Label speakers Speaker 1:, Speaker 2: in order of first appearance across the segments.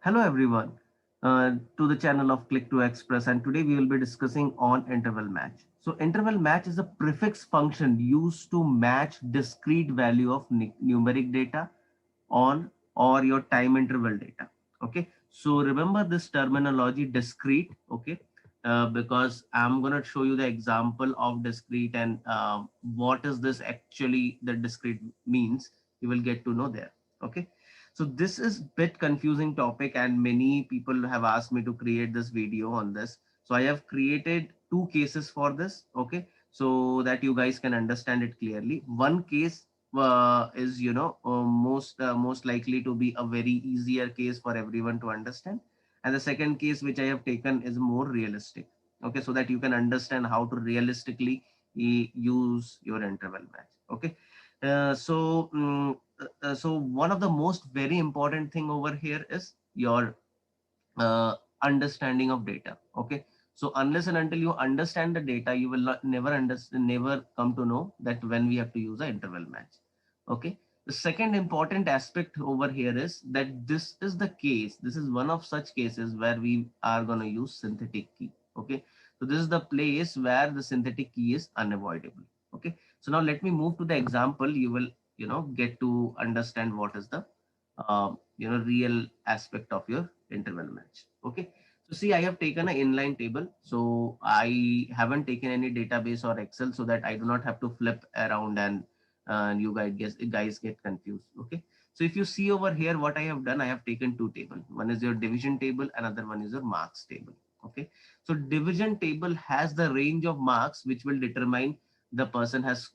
Speaker 1: Hello everyone to the channel of Click to Express, and today we will be discussing on interval match. So interval match is a prefix function used to match discrete value of numeric data on or your time interval data. Okay, so remember this terminology discrete. Okay, because I'm gonna show you the example of discrete and what is this actually the discrete means. You will get to know there. Okay, so this is bit confusing topic and many people have asked me to create this video on this. So I have created two cases for this. Okay, so that you guys can understand it clearly. One case is most likely to be a very easier case for everyone to understand, and the second case which I have taken is more realistic. Okay, so that you can understand how to realistically use your interval match. Okay, so one of the most very important thing over here is your uh, understanding of data. Okay, so unless and until you understand the data, you will never understand, never come to know that when we have to use an interval match. Okay, the second important aspect over here is that this is the case, this is one of such cases where we are going to use synthetic key. Okay, so this is the place where the synthetic key is unavoidable. Okay, so now let me move to the example. You will get to understand what is the real aspect of your interval match. Okay, so see, I have taken an inline table, so I haven't taken any database or Excel, so that I do not have to flip around and guys get confused. Okay, so if you see over here what I have done, I have taken two tables. One is your division table, another one is your marks table. Okay, so division table has the range of marks which will determine the person has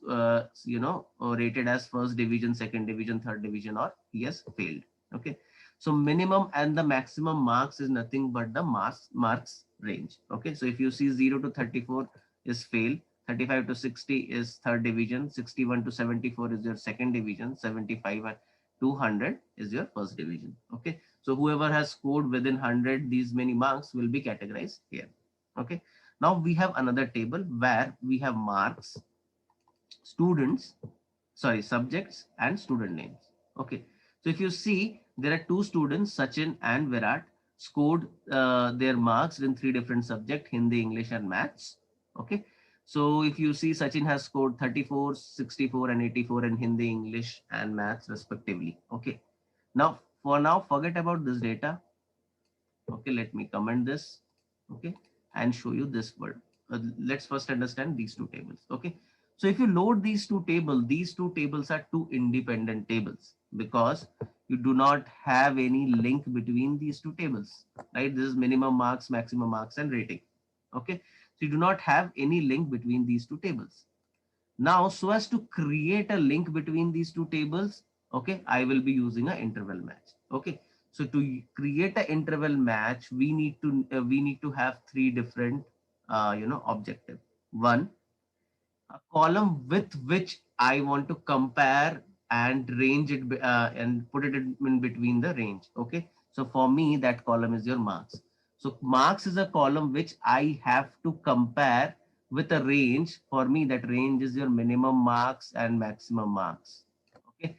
Speaker 1: rated as first division, second division, third division, or he has failed. Okay, so minimum and the maximum marks is nothing but the marks range. Okay, so if you see 0 to 34 is fail, 35 to 60 is third division, 61 to 74 is your second division, 75 and 200 is your first division. Okay, so whoever has scored within 100 these many marks will be categorized here. Okay, now we have another table where we have marks, students, sorry, subjects and student names. Okay, so if you see, there are two students, Sachin and Virat, scored their marks in three different subjects: Hindi, English and maths. Okay, so if you see, Sachin has scored 34, 64 and 84 in Hindi, English and maths respectively. Okay, now for now forget about this data. Okay, let me comment this. Okay, and show you this word. Let's first understand these two tables. Okay, so if you load these two tables are two independent tables because you do not have any link between these two tables, right? This is minimum marks, maximum marks and rating. Okay, so you do not have any link between these two tables. Now, so as to create a link between these two tables, okay, I will be using an interval match. Okay, so to create an interval match, we need to have three different objective. One, a column with which I want to compare and range it and put it in between the range. Okay, so for me that column is your marks. So marks is a column which I have to compare with a range. For me that range is your minimum marks and maximum marks. Okay,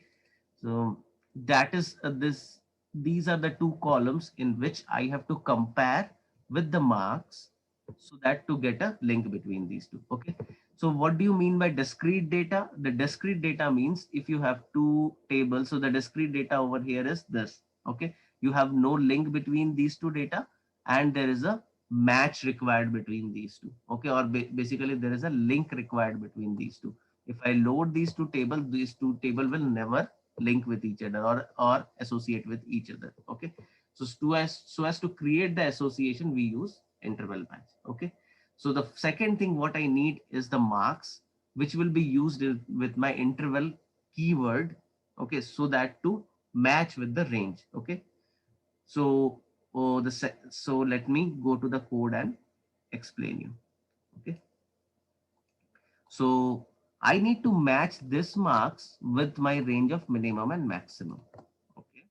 Speaker 1: so that is this. These are the two columns in which I have to compare with the marks, so that to get a link between these two. Okay. So what do you mean by discrete data? The discrete data means if you have two tables, so the discrete data over here is this. Okay. You have no link between these two data and there is a match required between these two. Okay. Or basically there is a link required between these two. If I load these two table will never link with each other or associate with each other. Okay, so so as to create the association we use interval match. Okay, so the second thing what I need is the marks which will be used with my interval keyword. Okay, so that to match with the range. Okay, so so let me go to the code and explain you. Okay, so I need to match this marks with my range of minimum and maximum. Okay,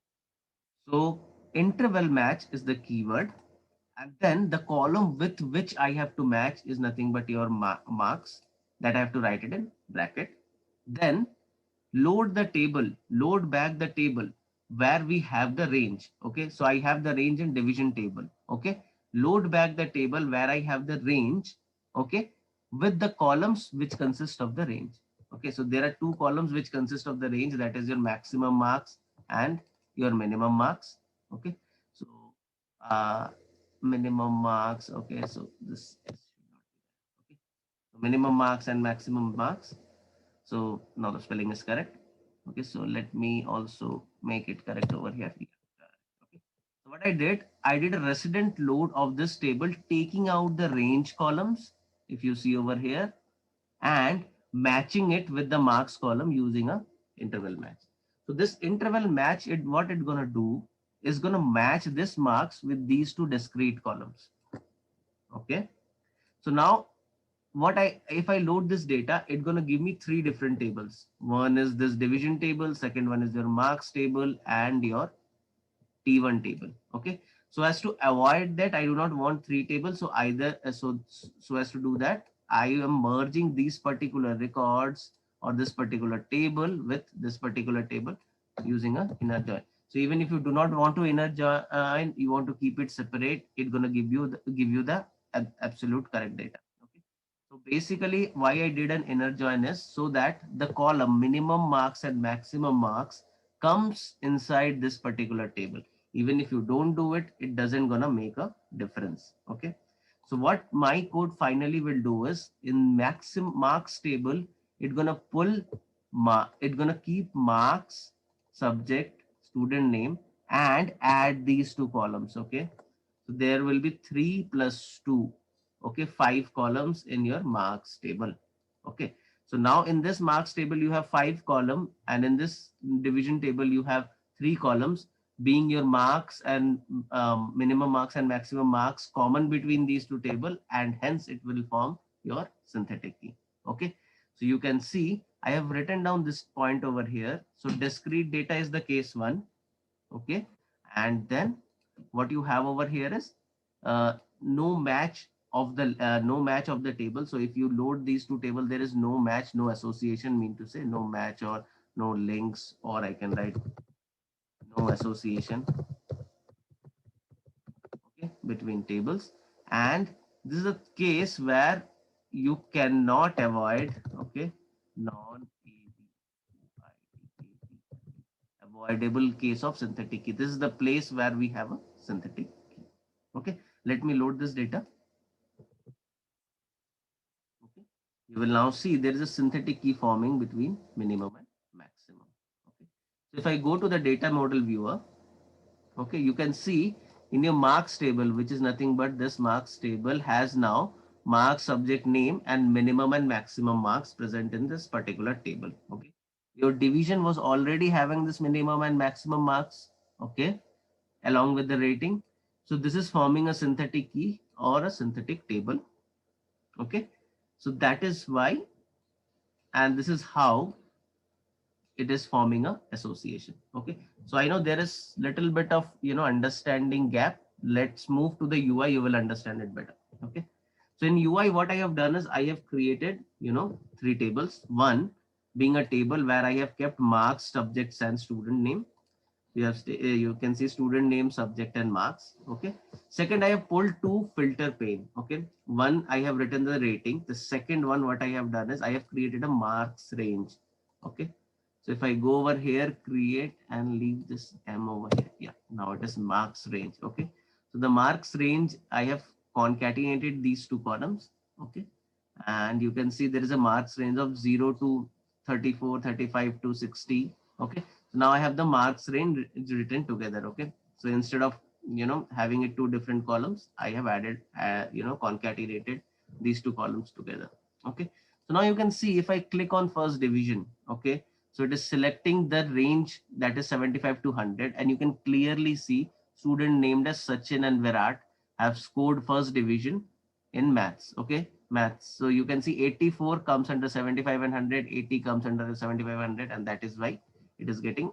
Speaker 1: so interval match is the keyword, and then the column with which I have to match is nothing but your marks, that I have to write it in bracket. Then load back the table where we have the range. Okay, so I have the range in division table. Okay, load back the table where I have the range. Okay, with the columns which consist of the range. Okay, so there are two columns which consist of the range, that is your maximum marks and your minimum marks. Okay, so minimum marks. Okay, so this is okay. So minimum marks and maximum marks. So now the spelling is correct. Okay, so let me also make it correct over here. Okay. So what I did a resident load of this table, taking out the range columns, if you see over here, and matching it with the marks column using a interval match. So this interval match, what it's gonna do is gonna match this marks with these two discrete columns. Okay. So now if I load this data, it's going to give me three different tables. One is this division table, second one is your marks table, and your T1 table. Okay, so as to avoid that, I do not want three tables. So either so as to do that, I am merging these particular records or this particular table with this particular table using a inner join. So even if you do not want to inner join, you want to keep it separate, it's going to give you the absolute correct data. Okay. So basically, why I did an inner join is so that the column minimum marks and maximum marks comes inside this particular table. Even if you don't do it, it doesn't gonna make a difference. Okay. So what my code finally will do is in maximum marks table, it's gonna it's gonna keep marks, subject, student name, and add these two columns. Okay. So there will be 3 plus 2. Okay, 5 columns in your marks table. Okay. So now in this marks table, you have 5 column, and in this division table, you have 3 columns, being your marks and minimum marks and maximum marks common between these two table, and hence it will form your synthetic key. Okay. So you can see I have written down this point over here. So discrete data is the case one. Okay. And then what you have over here is no match of the no match of the table. So if you load these two tables, there is no match, no association, mean to say no match or no links, or I can write no association, okay, between tables. And this is a case where you cannot avoid, okay, non avoidable case of synthetic key. This is the place where we have a synthetic key. Okay, let me load this data. Okay, you will now see there is a synthetic key forming between minimum and maximum. Okay, so if I go to the data model viewer, okay, you can see in your marks table, which is nothing but this marks table, has now marks, subject name, and minimum and maximum marks present in this particular table. Okay, your division was already having this minimum and maximum marks, okay, along with the rating. So this is forming a synthetic key or a synthetic table. Okay, so that is why, and this is how it is forming a association. Okay, so I know there is little bit of understanding gap. Let's move to the UI, you will understand it better. Okay, so in UI, what I have done is I have created three tables. One being a table where I have kept marks, subjects, and student name. You can see student name, subject, and marks. Okay, second, I have pulled two filter pane. Okay, one I have written the rating. The second one, what I have done is I have created a marks range. Okay, so if I go over here, create and leave this M over here. Yeah, now it is marks range. Okay, so the marks range, I have concatenated these two columns. Okay, and you can see there is a marks range of 0 to 34, 35 to 60. Okay, so now I have the marks range written together. Okay, so instead of having it two different columns, I have added concatenated these two columns together. Okay, so now you can see if I click on first division. Okay, so it is selecting the range that is 75 to 100, and you can clearly see student named as Sachin and Virat have scored first division in maths. Okay, maths. So you can see 84 comes under 75 and 100, 80 comes under 75 and 100, and that is why it is getting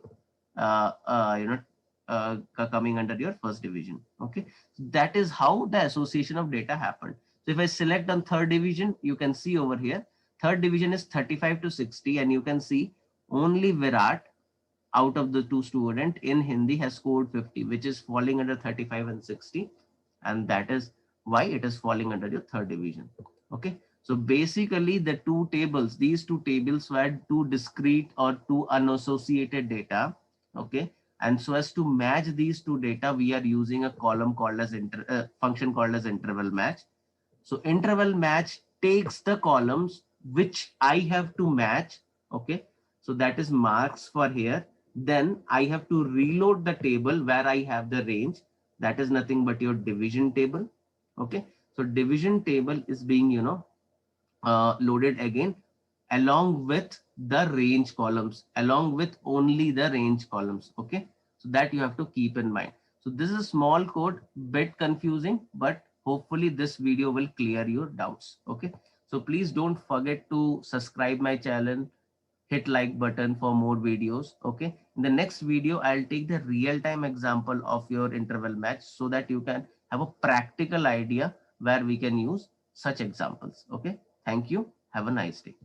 Speaker 1: uh, uh, you know coming under your first division. Okay, so that is how the association of data happened. So if I select on third division, you can see over here third division is 35 to 60, and you can see only Virat out of the two student in Hindi has scored 50, which is falling under 35 and 60. And that is why it is falling under your third division. Okay. So basically the two tables, these two tables were two discrete or two unassociated data. Okay. And so as to match these two data, we are using a column called as function called as interval match. So interval match takes the columns which I have to match. Okay. So that is marks for here. Then I have to reload the table where I have the range. That is nothing but your division table. Okay. So division table is being, loaded again along with the range columns, along with only the range columns. Okay. So that you have to keep in mind. So this is a small code, bit confusing, but hopefully this video will clear your doubts. Okay. So please don't forget to subscribe my channel, hit like button for more videos. Okay. In the next video, I'll take the real time example of your interval match so that you can have a practical idea where we can use such examples. Okay. Thank you. Have a nice day.